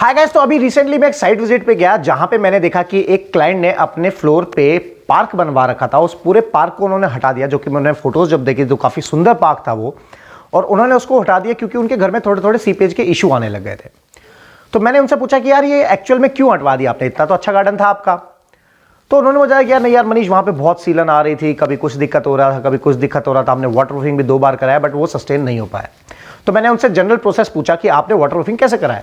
Hi guys, तो अभी recently मैं एक साइट विजिट पे गया जहां पे मैंने देखा कि एक क्लाइंट ने अपने फ्लोर पे पार्क बनवा रखा था। उस पूरे पार्क को उन्होंने हटा दिया, जो कि मैंने फोटोज जब देखी तो काफी सुंदर पार्क था वो, और उन्होंने उसको हटा दिया क्योंकि उनके घर में थोड़े थोड़े सीपेज के इशू आने लग गए थे। तो मैंने उनसे पूछा कि यार ये एक्चुअल में क्यों हटवा दिया आपने, इतना तो अच्छा गार्डन था आपका। तो उन्होंने बताया कि यार नहीं यार मनीष, वहां पे बहुत सीलन आ रही थी, कभी कुछ दिक्कत हो रहा था, कभी कुछ दिक्कत हो रहा था, हमने वाटर प्रूफिंग भी 2 बार कराया बट वो सस्टेन नहीं हो पाया। तो मैंने उनसे जनरल प्रोसेस पूछा कि आपने वाटर प्रूफिंग कैसे कराया।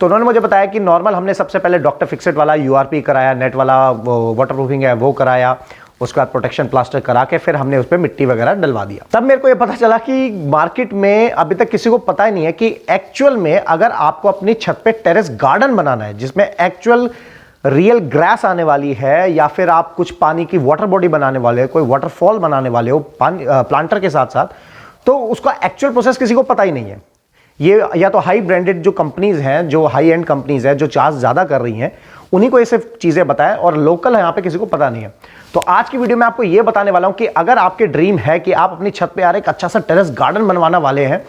तो उन्होंने मुझे बताया कि नॉर्मल हमने सबसे पहले डॉक्टर फिक्सेट वाला यूआरपी कराया, नेट वाला वाटर प्रूफिंग है वो कराया, उसके बाद प्रोटेक्शन प्लास्टर करा के फिर हमने उस पर मिट्टी वगैरह डलवा दिया। तब मेरे को ये पता चला कि मार्केट में अभी तक किसी को पता ही नहीं है कि एक्चुअल में अगर आपको अपनी छत पे टेरेस गार्डन बनाना है जिसमें एक्चुअल रियल ग्रास आने वाली है, या फिर आप कुछ पानी की वाटर बॉडी बनाने वाले हो, कोई वाटरफॉल बनाने वाले हो प्लांटर के साथ साथ, तो उसका एक्चुअल प्रोसेस किसी को पता ही नहीं है। ये या तो हाई ब्रांडेड जो कंपनीज हैं, जो हाई एंड कंपनीज हैं, जो चार्ज ज्यादा कर रही हैं, उन्हीं को ये सब चीजें बताएं, और लोकल यहाँ पे किसी को पता नहीं है। तो आज की वीडियो में आपको ये बताने वाला हूं कि अगर आपके ड्रीम है कि आप अपनी छत पे यार एक अच्छा सा टेरेस गार्डन बनवाने वाले हैं,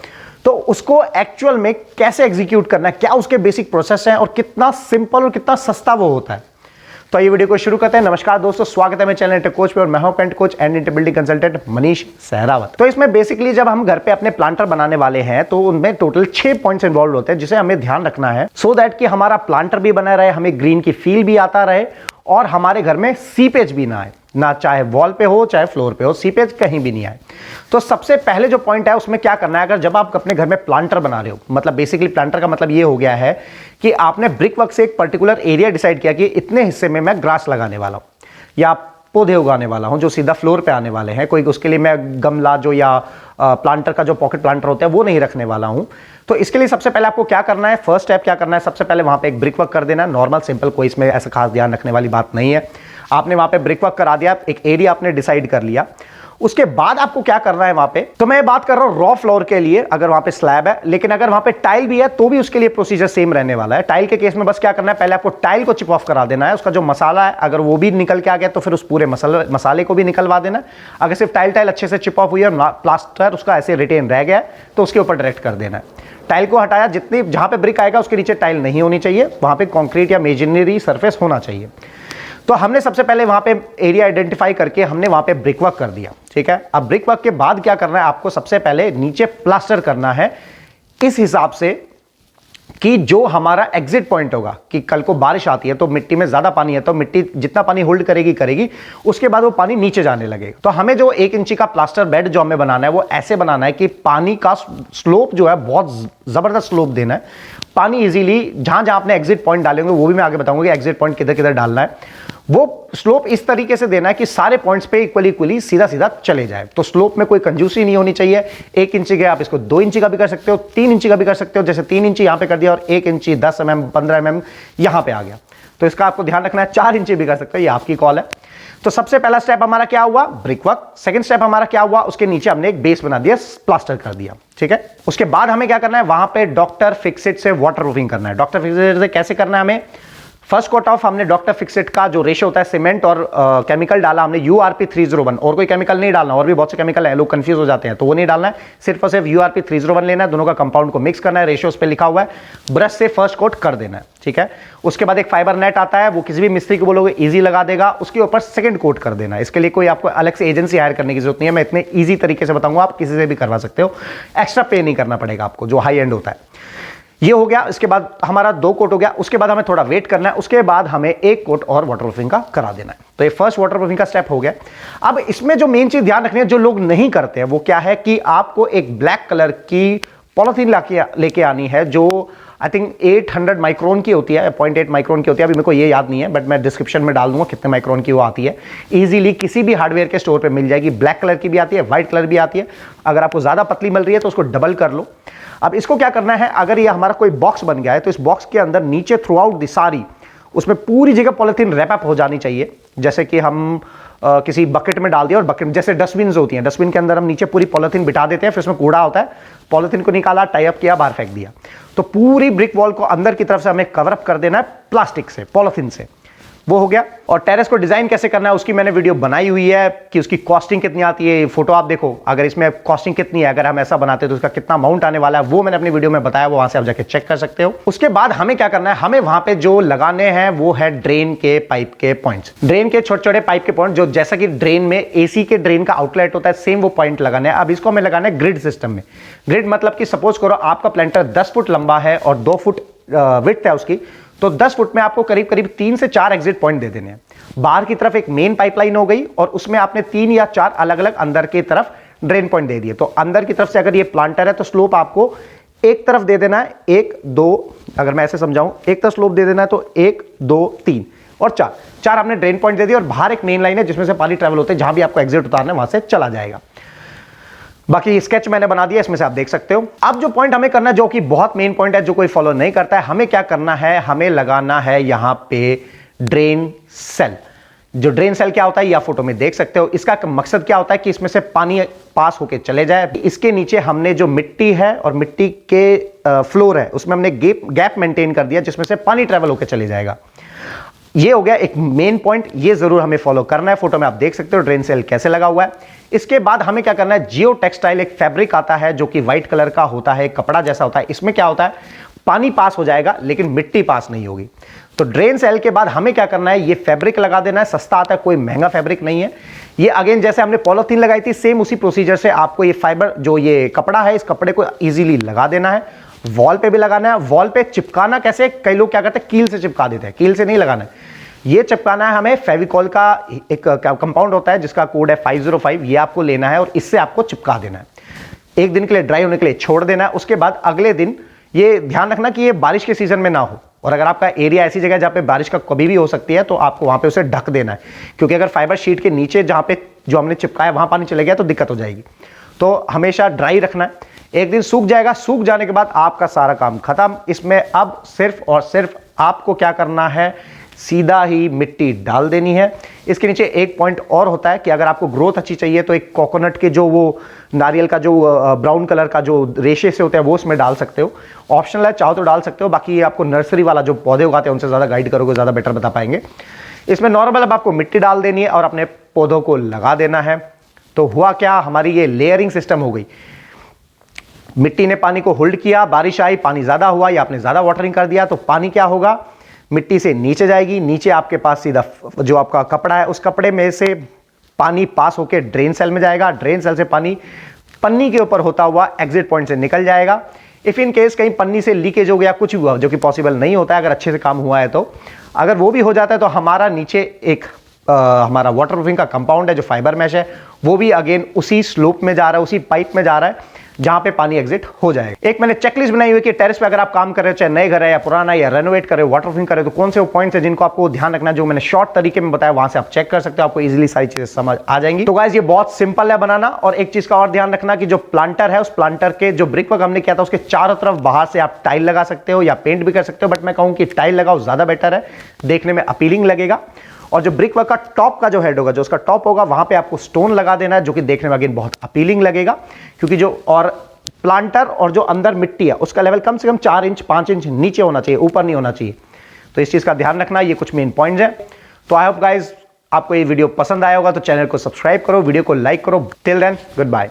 तो उसको एक्चुअल में कैसे एग्जीक्यूट करना है, क्या उसके बेसिक प्रोसेस हैं, और कितना सिंपल और कितना सस्ता वो होता है। तो ये वीडियो को शुरू करते हैं। नमस्कार दोस्तों, स्वागत है मेरे चैनल टेक कोच पे, और मैं हूं पेंट coach and integrated consultant Manish Sehrawat. तो इसमें बेसिकली जब हम घर पे अपने प्लांटर बनाने वाले हैं तो उनमें टोटल 6 पॉइंट्स इन्वॉल्व होते हैं जिसे हमें ध्यान रखना है, सो दैट कि हमारा प्लांटर भी बना रहे, हमें ग्रीन की फील भी आता रहे, और हमारे घर में सीपेज भी ना आए, ना चाहे वॉल पे हो चाहे फ्लोर पे हो, सीपेज कहीं भी नहीं आए। तो सबसे पहले जो पॉइंट है उसमें क्या करना है, अगर जब आप अपने घर में प्लांटर बना रहे हो, मतलब बेसिकली प्लांटर का मतलब ये हो गया है कि आपने ब्रिक वर्क से एक पर्टिकुलर एरिया डिसाइड किया कि इतने हिस्से में मैं ग्रास लगाने वाला हूं या पौधे उगाने वाला हूं जो सीधा फ्लोर पे आने वाले हैं, कोई उसके लिए मैं गमला जो या प्लांटर का जो पॉकेट प्लांटर होता है वो नहीं रखने वाला हूं। तो इसके लिए सबसे पहले आपको क्या करना है, फर्स्ट स्टेप क्या करना है, सबसे पहले वहां पे एक ब्रिक वर्क कर देना है, नॉर्मल सिंपल, कोई इसमें ऐसा खास ध्यान रखने वाली बात नहीं है। आपने वहां पे ब्रिक वर्क करा दिया, एक एरिया आपने डिसाइड कर लिया। उसके बाद आपको क्या करना है वहां पे, तो मैं बात कर रहा हूं रॉ फ्लोर के लिए, अगर वहां पे स्लैब है, लेकिन अगर वहां पे टाइल भी है तो भी उसके लिए प्रोसीजर सेम रहने वाला है। टाइल के केस में बस क्या करना है, पहले आपको टाइल को चिप ऑफ करा देना है, उसका जो मसाला है अगर वो भी निकल के आ गया तो फिर उस पूरे मसाले को भी निकलवा देना है। अगर सिर्फ टाइल अच्छे से चिप ऑफ हुई है और प्लास्टर उसका ऐसे रिटेन रह गया तो उसके ऊपर डायरेक्ट कर देना है। टाइल को हटाया, जितनी जहां पे ब्रिक आएगा उसके नीचे टाइल नहीं होनी चाहिए, वहां पे कंक्रीट या मेजनरी सरफेस होना चाहिए। तो हमने सबसे पहले वहां पे एरिया आइडेंटिफाई करके हमने वहां पे ब्रिक वर्क कर दिया, ठीक है। अब ब्रिक वर्क के बाद क्या करना है, आपको सबसे पहले नीचे प्लास्टर करना है इस हिसाब से कि जो हमारा एग्जिट पॉइंट होगा, कि कल को बारिश आती है तो मिट्टी में ज्यादा पानी है तो मिट्टी जितना पानी होल्ड करेगी उसके बाद वो पानी नीचे जाने लगेगा। तो हमें जो 1 इंची का प्लास्टर बेड जो हमें बनाना है वो ऐसे बनाना है कि पानी का स्लोप जो है बहुत जबरदस्त स्लोप देना है। पानी इजीली जहां जहां आपने एग्जिट पॉइंट डालेंगे वो भी मैं आगे बताऊंगा कि एग्जिट पॉइंट किधर किधर डालना है, वो स्लोप इस तरीके से देना है कि सारे पॉइंट्स पे इक्वली सीधा सीधा चले जाए। तो स्लोप में कोई कंजूसी नहीं होनी चाहिए। 1 इंची के आप इसको 2 इंची का भी कर सकते हो, 3 इंची का भी कर सकते हो, जैसे 3 इंची यहां पे कर दिया और 1 इंची 10 mm 15 mm यहां पे आ गया, तो इसका आपको ध्यान रखना है। 4 इंची भी कर सकते हो, ये आपकी कॉल है। तो सबसे पहला स्टेप हमारा क्या हुआ, ब्रिक वर्क। सेकंड स्टेप हमारा क्या हुआ, उसके नीचे हमने एक बेस बना दिया, प्लास्टर कर दिया, ठीक है। उसके बाद हमें क्या करना है, वहां पे डॉक्टर फिक्सेट से वाटर प्रूफिंग करना है। डॉक्टर फिक्सेट से कैसे करना है, हमें फर्स्ट कोट ऑफ हमने डॉक्टर फिक्सेट का जो रेशो होता है, सीमेंट और केमिकल डाला हमने URP 301, और कोई केमिकल नहीं डालना, और भी बहुत से केमिकल है, लोग कंफ्यूज हो जाते हैं, तो वो नहीं डालना है, सिर्फ और सिर्फ URP 301 लेना है, दोनों का कंपाउंड को मिक्स करना है, रेशो उस पे लिखा हुआ है, ब्रश से फर्स्ट कोट कर देना है, ठीक है। उसके बाद एक फाइबर नेट आता है, वो किसी भी मिस्त्री को बोलोगे इजी लगा देगा, उसके ऊपर सेकंड कोट कर देना है। इसके लिए कोई आपको अलग से एजेंसी हायर करने की जरूरत नहीं है, मैं इतने ईजी तरीके से बताऊंगा, आप किसी से भी करवा सकते हो, एक्स्ट्रा पे नहीं करना पड़ेगा आपको, जो हाई एंड होता है। ये हो गया। इसके बाद हमारा 2 कोट हो गया, उसके बाद हमें थोड़ा वेट करना है, उसके बाद हमें 1 कोट और वाटरप्रूफिंग का करा देना है। तो ये फर्स्ट वाटरप्रूफिंग का स्टेप हो गया। अब इसमें जो मेन चीज ध्यान रखनी है, जो लोग नहीं करते हैं, वो क्या है कि आपको एक ब्लैक कलर की पॉलिथीन लेके आनी है, जो आई थिंक 800 माइक्रोन की होती है, 0.8 माइक्रोन की होती है, अभी मेरे को ये याद नहीं है, बट मैं डिस्क्रिप्शन में डाल दूंगा कितने माइक्रोन की वो आती है। इजीली किसी भी हार्डवेयर के स्टोर पे मिल जाएगी। ब्लैक कलर की भी आती है, व्हाइट कलर भी आती है। अगर आपको ज्यादा पतली मिल रही है तो उसको डबल कर लो। अब इसको क्या करना है, अगर ये हमारा कोई बॉक्स बन गया है तो इस बॉक्स के अंदर नीचे थ्रू आउट द सारी, उसमें पूरी जगह पॉलिथीन रैप अप हो जानी चाहिए। जैसे कि हम किसी बकेट में डाल दिया, और बकेट जैसे डस्टबिन होती हैं, डस्टबिन के अंदर हम नीचे पूरी पॉलिथीन बिठा देते हैं, फिर उसमें कूड़ा होता है, पॉलिथीन को निकाला, टाई अप किया, बाहर फेंक दिया। तो पूरी ब्रिक वॉल को अंदर की तरफ से हमें कवर अप कर देना है प्लास्टिक से, पॉलिथीन से। वो हो गया। और टेरेस को डिजाइन कैसे करना है उसकी मैंने वीडियो बनाई हुई है कि उसकी कॉस्टिंग कितनी आती है। फोटो आप देखो, अगर इसमें कॉस्टिंग कितनी है, अगर हम ऐसा बनाते हैं तो उसका कितना अमाउंट आने वाला है, वो मैंने अपनी वीडियो में बताया, वो वहां से आप जाके चेक कर सकते हो। उसके बाद हमें क्या करना है, हमें वहां पे जो लगाने हैं वो है ड्रेन के पाइप के पॉइंट्स, ड्रेन के छोटे छोटे पाइप के पॉइंट, जो जैसा कि ड्रेन में एसी के ड्रेन का आउटलेट होता है, सेम वो पॉइंट लगाने हैं। अब इसको हमें लगाना है ग्रिड सिस्टम में। ग्रिड मतलब कि सपोज करो आपका प्लांटर 10 फुट लंबा है और 2 फुट विड्थ है उसकी, तो 10 फुट में आपको करीब करीब 3 से 4 एग्जिट पॉइंट दे देने हैं। बाहर की तरफ एक मेन पाइपलाइन हो गई और उसमें आपने 3 या 4 अलग अलग अंदर की तरफ ड्रेन पॉइंट दे दिए। तो अंदर की तरफ से अगर ये प्लांटर है तो स्लोप आपको एक तरफ दे देना है, 1 2, अगर मैं ऐसे समझाऊं, एक तरफ स्लोप दे देना है तो 1 2 3 और 4 आपने ड्रेन पॉइंट दे दिए। और बाहर एक मेन लाइन है जिसमें से पानी ट्रेवल होते हैं, जहां भी आपको एग्जिट उतारना है वहां से चला जाएगा। बाकी स्केच मैंने बना दिया, इसमें से आप देख सकते हो। अब जो पॉइंट हमें करना है, जो कि बहुत मेन पॉइंट है, जो कोई फॉलो नहीं करता है, हमें क्या करना है, हमें लगाना है यहां पे ड्रेन सेल। जो ड्रेन सेल क्या होता है, या फोटो में देख सकते हो। इसका मकसद क्या होता है कि इसमें से पानी पास होके चले जाए। इसके नीचे हमने जो मिट्टी है और मिट्टी के फ्लोर है उसमें हमने गैप मेंटेन कर दिया, जिसमें से पानी ट्रेवल होकर चले जाएगा। ये हो गया एक मेन पॉइंट, ये जरूर हमें फॉलो करना है। फोटो में आप देख सकते हो ड्रेन सेल कैसे लगा हुआ है। इसके बाद हमें क्या करना है, जियो टेक्सटाइल एक फैब्रिक आता है जो कि व्हाइट कलर का होता है, कपड़ा जैसा होता है। इसमें क्या होता है, पानी पास हो जाएगा लेकिन मिट्टी पास नहीं होगी। तो ड्रेन सेल के बाद हमें क्या करना है, ये फैब्रिक लगा देना है। सस्ता आता है, कोई महंगा फैब्रिक नहीं है ये। अगेन जैसे हमने पॉलिथीन लगाई थी, सेम उसी प्रोसीजर से आपको ये फाइबर, जो ये कपड़ा है, इस कपड़े को इजीली लगा देना है। वॉल पे भी लगाना है। वॉल पे चिपकाना कैसे, कई लोग क्या करते हैं कील से चिपका देते हैं। कील से नहीं लगाना है, ये चिपकाना है हमें। फेविकॉल का एक कंपाउंड होता है जिसका कोड है 505, ये आपको लेना है और इससे आपको चिपका देना है। एक दिन के लिए ड्राई होने के लिए छोड़ देना है। उसके बाद अगले दिन ये ध्यान रखना कि ये बारिश के सीजन में ना हो, और अगर आपका एरिया ऐसी जगह जहां पे बारिश का कभी भी हो सकती है तो आपको वहां पे उसे ढक देना है, क्योंकि अगर फाइबर शीट के नीचे जहां पे जो हमने चिपकाया वहां पानी चले गया तो दिक्कत हो जाएगी। तो हमेशा ड्राई रखना है। एक दिन सूख जाएगा, सूख जाने के बाद आपका सारा काम खत्म। इसमें अब सिर्फ और सिर्फ आपको क्या करना है, सीधा ही मिट्टी डाल देनी है। इसके नीचे एक पॉइंट और होता है कि अगर आपको ग्रोथ अच्छी चाहिए तो एक कोकोनट के जो वो नारियल का जो ब्राउन कलर का जो रेशे से होते हैं वो उसमें डाल सकते हो। ऑप्शनल है, चाहो तो डाल सकते हो। बाकी ये आपको नर्सरी वाला जो पौधे उगाते हैं उनसे ज़्यादा गाइड करोगे, ज़्यादा बेटर बता पाएंगे। इसमें नॉर्मल अब आपको मिट्टी डाल देनी है और अपने पौधों को लगा देना है। तो हुआ क्या, हमारी ये लेयरिंग सिस्टम हो गई। मिट्टी ने पानी को होल्ड किया, बारिश आई, पानी ज़्यादा हुआ या आपने ज़्यादा वाटरिंग कर दिया तो पानी क्या होगा, मिट्टी से नीचे जाएगी। नीचे आपके पास सीधा जो आपका कपड़ा है, उस कपड़े में से पानी पास होकर ड्रेन सेल में जाएगा। ड्रेन सेल से पानी पन्नी के ऊपर होता हुआ एग्जिट पॉइंट से निकल जाएगा। इफ इन केस कहीं पन्नी से लीकेज हो गया, कुछ हुआ, जो कि पॉसिबल नहीं होता है अगर अच्छे से काम हुआ है तो, अगर वो भी हो जाता है तो हमारा नीचे एक हमारा वाटर प्रूफिंग का कंपाउंड है जो फाइबर मैश है, वो भी अगेन उसी स्लोप में जा रहा है, उसी पाइप में जा रहा है जहां पे पानी एग्जिट हो जाएगा। एक मैंने चेकलिस्ट बनाई हुई कि टेरेस पे अगर आप काम कर रहे हो, चाहे नए घर है या पुराना या रेनोवेट कर रहे हो, वाटर प्रूफिंग कर रहे हो, तो कौन से वो पॉइंट्स है जिनको आपको ध्यान रखना है, जो मैंने शॉर्ट तरीके में बताया, वहां से आप चेक कर सकते हो। आपको इजीली सारी चीजें समझ आ जाएंगी। तो गाइस ये बहुत सिंपल है बनाना। और एक चीज का और ध्यान रखना कि जो प्लांटर है, उस प्लांटर के जो ब्रिक वर्क हमने किया था उसके चारों तरफ बाहर से आप टाइल लगा सकते हो या पेंट भी कर सकते हो, बट मैं कहूं कि टाइल लगाओ, ज्यादा बेटर है, देखने में अपीलिंग लगेगा। और जो ब्रिक वर्क का टॉप का जो हेड होगा, जो उसका टॉप होगा, वहां पे आपको स्टोन लगा देना है, जो कि देखने में अगेन बहुत अपीलिंग लगेगा। क्योंकि जो और प्लांटर और जो अंदर मिट्टी है उसका लेवल कम से कम 4 इंच 5 इंच नीचे होना चाहिए, ऊपर नहीं होना चाहिए। तो इस चीज का ध्यान रखना। ये कुछ मेन पॉइंट्स हैं। तो आई होप गाइस आपको ये वीडियो पसंद आया होगा, तो चैनल को सब्सक्राइब करो, वीडियो को लाइक करो। Till then good bye.